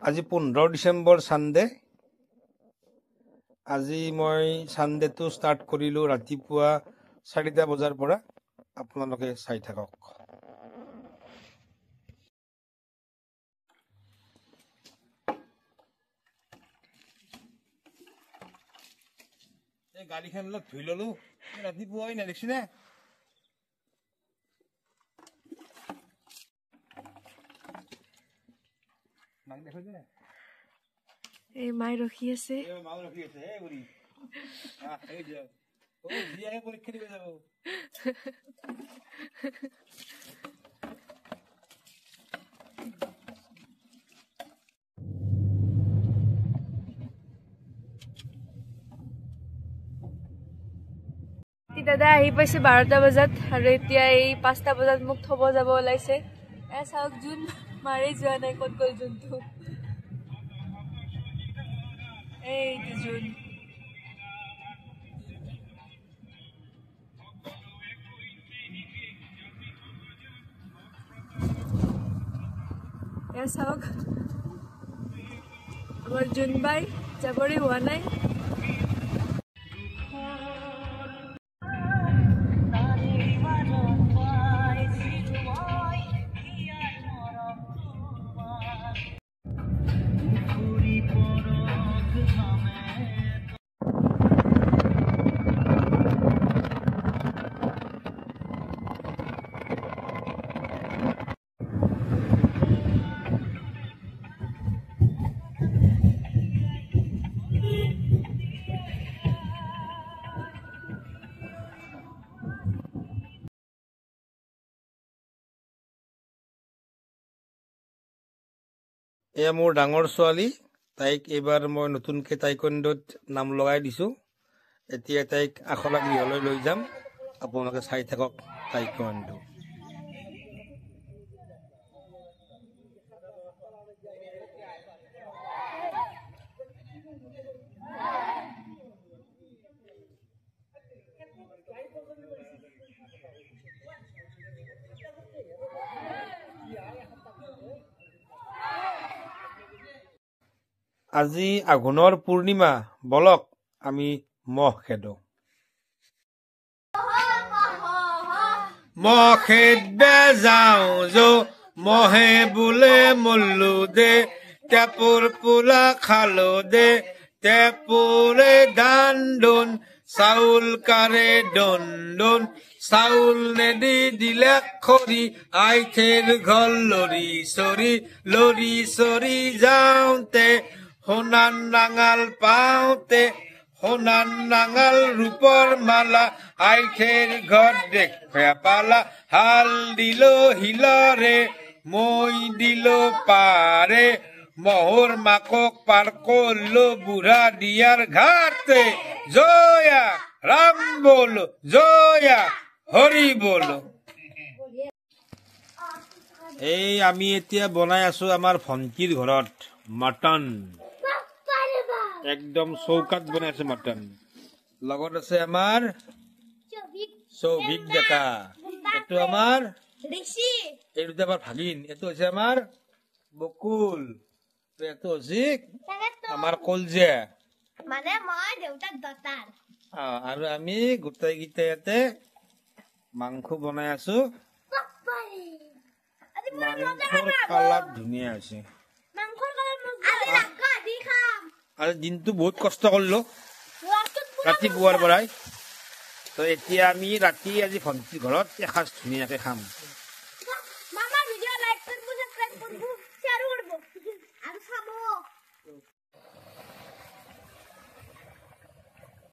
আজি 15 ডিসেম্বৰ সানডে আজি মই সানডেটো স্টাৰ্ট কৰিলো ৰাতিপুৱা 4টা বজাৰ পৰা আপোনালোকে চাই থাকক এই গাড়ীখন লগ ধুই ললো ৰাতিপুৱাই না দেখছিনে নাক দেখো যে এই মাই ৰখি আছে এই মাও ৰখি আছে হে গুৰি এই যে ও জিয়াহে পৰীক্ষা দিব যাব দাদা আহি পাইছে 12টা বজাত আৰু এতিয়া এই 5টা বজাত মোক থব যাব ওলাইছে এ চাওক জুন মাৰি যোৱা নাই ক'ত গ'ল জুনটো এই জুন এ চাওক আমাৰ জুন বাই যাবৰে হোৱা নাই এয়া মোৰ ডাঙৰ ছোৱালী তাইক এবাৰ মই নতুনকে টাইকোণ্ডোত নাম লগাই দিছো এতিয়া তাইক আখলা গৃহলৈ লৈ যাম আপোনালোকে চাই থাকক টাইকোণ্ডো আজি আঘোণৰ পূৰ্ণিমা বলক আমি মহ খেদো মহ খেদবে যাওঁ যো মহে বোলে মল্লু দে টেপুৰ পোলা খালো দে টেপুৰে ধান দোন চাউল কাৰে দন দন চাউল নেদি দিলে খৰি আইথেৰ ঘৰ লৰি চৰি যাওঁতে সোণান নাঙাল পাওঁতে সোণান নাঙাল ৰূপৰ মালা আইথেৰ ঘৰ দেখে পালা হাল দিলো হিলৰে মই দিলো পাৰে মহৰ মাকক পাৰ কৰলো বুঢ়া দিয়াৰ ঘাটে জয়া ৰাম বলো জয়া হৰি বলো এই আমি এতিয়া বনাই আছো আমাৰ ভন্টিৰ ঘৰত মটন একদম চৌকাত বনাই আছে মটন লগত আছে আমাৰ সৌভিক ডেকা এটো আমাৰ ঋষি এই দুটা আমাৰ ভাগিন এটো হৈছে আমাৰ বকুল এটো হৈছে আমাৰ কলজে মানে মই দেউতাক দতাৰ আৰু আমি গোটাই গিটা ইয়াতে মাংস বনাই আছো মাংসৰ কালাৰ ধুনীয়া আছে আৰু দিনটো বহুত কষ্ট কৰিলো ৰাতিপুৱাৰ পৰাই তো এতিয়া আমি ৰাতি আজি ভন্টিৰ ঘৰত এসাঁজ ধুনীয়াকে খাম